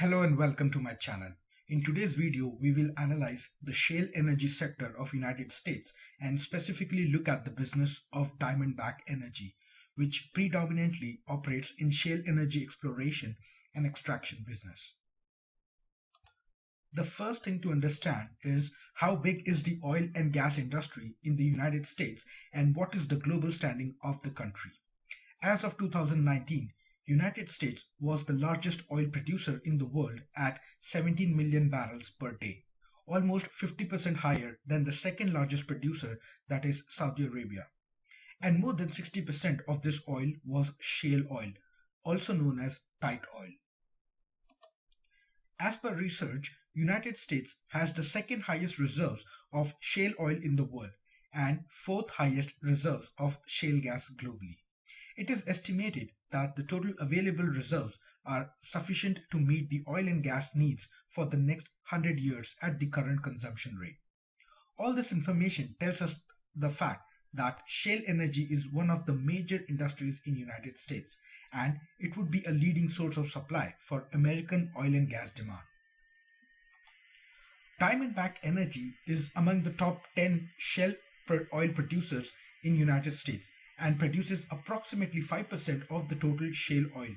Hello and welcome to my channel. In today's video, we will analyze the shale energy sector of United States and specifically look at the business of Diamondback Energy, which predominantly operates in shale energy exploration and extraction business. The first thing to understand is how big is the oil and gas industry in the United States and what is the global standing of the country. As of 2019, United States was the largest oil producer in the world at 17 million barrels per day, almost 50% higher than the second largest producer, that is Saudi Arabia. And more than 60% of this oil was shale oil, also known as tight oil. As per research, United States has the second highest reserves of shale oil in the world and fourth highest reserves of shale gas globally. It is estimated that the total available reserves are sufficient to meet the oil and gas needs for the next 100 years at the current consumption rate. All this information tells us the fact that shale energy is one of the major industries in the United States, and it would be a leading source of supply for American oil and gas demand. Diamondback Energy is among the top 10 shale oil producers in the United States and produces approximately 5% of the total shale oil.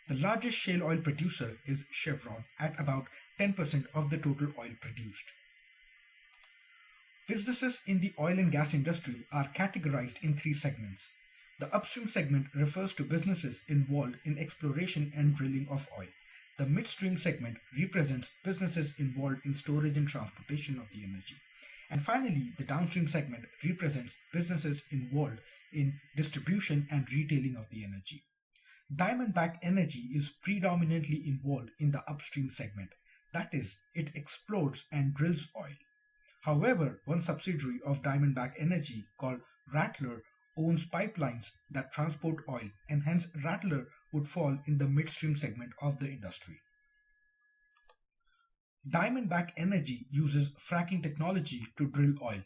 The largest shale oil producer is Chevron at about 10% of the total oil produced. Businesses in the oil and gas industry are categorized in three segments. The upstream segment refers to businesses involved in exploration and drilling of oil. The midstream segment represents businesses involved in storage and transportation of the energy. And finally, the downstream segment represents businesses involved in distribution and retailing of the energy. Diamondback Energy is predominantly involved in the upstream segment, that is, it explores and drills oil. However, one subsidiary of Diamondback Energy called Rattler owns pipelines that transport oil, and hence Rattler would fall in the midstream segment of the industry. Diamondback Energy uses fracking technology to drill oil.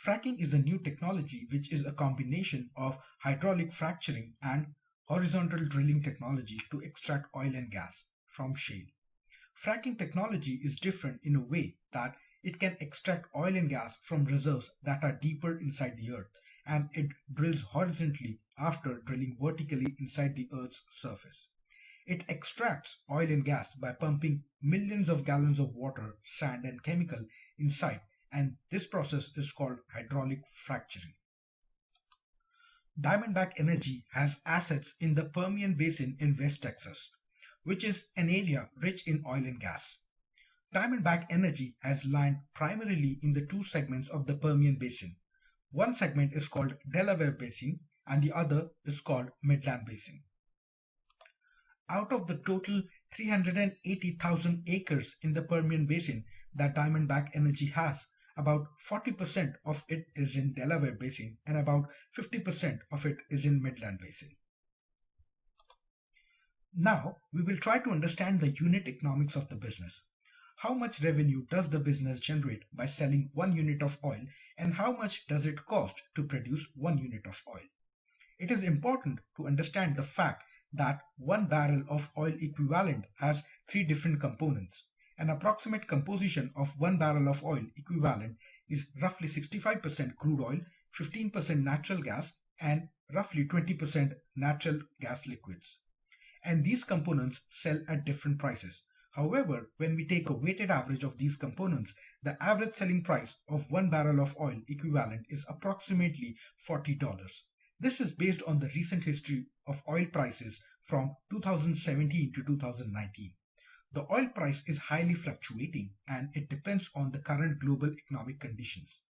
Fracking is a new technology which is a combination of hydraulic fracturing and horizontal drilling technology to extract oil and gas from shale. Fracking technology is different in a way that it can extract oil and gas from reserves that are deeper inside the earth, and it drills horizontally after drilling vertically inside the earth's surface. It extracts oil and gas by pumping millions of gallons of water, sand, and chemical inside, and this process is called hydraulic fracturing. Diamondback Energy has assets in the Permian Basin in West Texas, which is an area rich in oil and gas. Diamondback Energy has land primarily in the two segments of the Permian Basin. One segment is called Delaware Basin and the other is called Midland Basin. Out of the total 380,000 acres in the Permian Basin that Diamondback Energy has, about 40% of it is in Delaware Basin and about 50% of it is in Midland Basin. Now, we will try to understand the unit economics of the business. How much revenue does the business generate by selling 1 unit of oil, and how much does it cost to produce 1 unit of oil? It is important to understand the fact that 1 barrel of oil equivalent has 3 different components. An approximate composition of 1 barrel of oil equivalent is roughly 65% crude oil, 15% natural gas, and roughly 20% natural gas liquids. And these components sell at different prices. However, when we take a weighted average of these components, the average selling price of 1 barrel of oil equivalent is approximately $40. This is based on the recent history of oil prices from 2017 to 2019. The oil price is highly fluctuating and it depends on the current global economic conditions.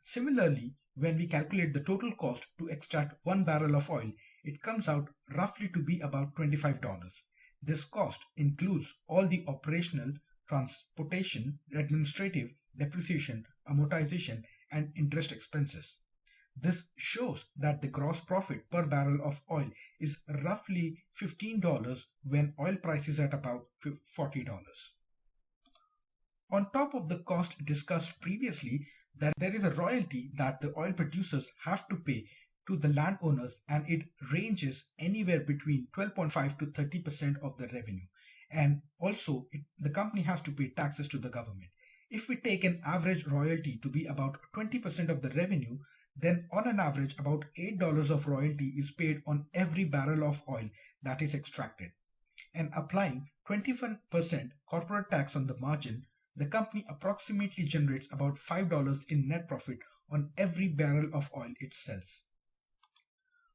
Similarly, when we calculate the total cost to extract 1 barrel of oil, it comes out roughly to be about $25. This cost includes all the operational, transportation, administrative, depreciation, amortization, and interest expenses. This shows that the gross profit per barrel of oil is roughly $15 when oil price is at about $40. On top of the cost discussed previously, there is a royalty that the oil producers have to pay to the landowners, and it ranges anywhere between 12.5 to 30% of the revenue. And also, the company has to pay taxes to the government. If we take an average royalty to be about 20% of the revenue, then on an average, about $8 of royalty is paid on every barrel of oil that is extracted. And applying 21% corporate tax on the margin, the company approximately generates about $5 in net profit on every barrel of oil it sells.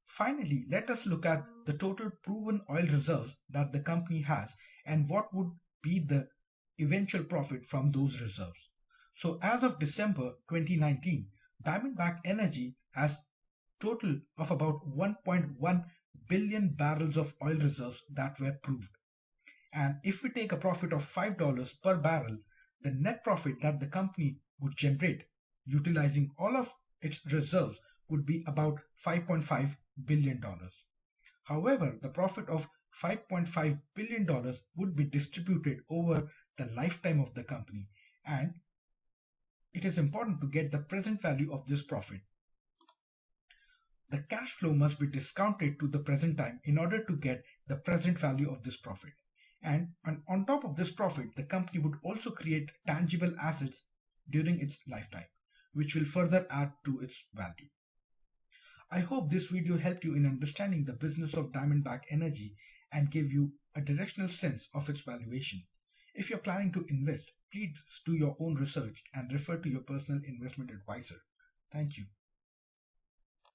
Finally, let us look at the total proven oil reserves that the company has and what would be the eventual profit from those reserves. So as of December 2019, Diamondback Energy has total of about 1.1 billion barrels of oil reserves that were proved. And if we take a profit of $5 per barrel, the net profit that the company would generate utilizing all of its reserves would be about $5.5 billion. However, the profit of $5.5 billion would be distributed over the lifetime of the company, and it is important to get the present value of this profit. The cash flow must be discounted to the present time in order to get the present value of this profit. And on top of this profit, the company would also create tangible assets during its lifetime, which will further add to its value. I hope this video helped you in understanding the business of Diamondback Energy and gave you a directional sense of its valuation. If you're planning to invest, please do your own research and refer to your personal investment advisor. Thank you.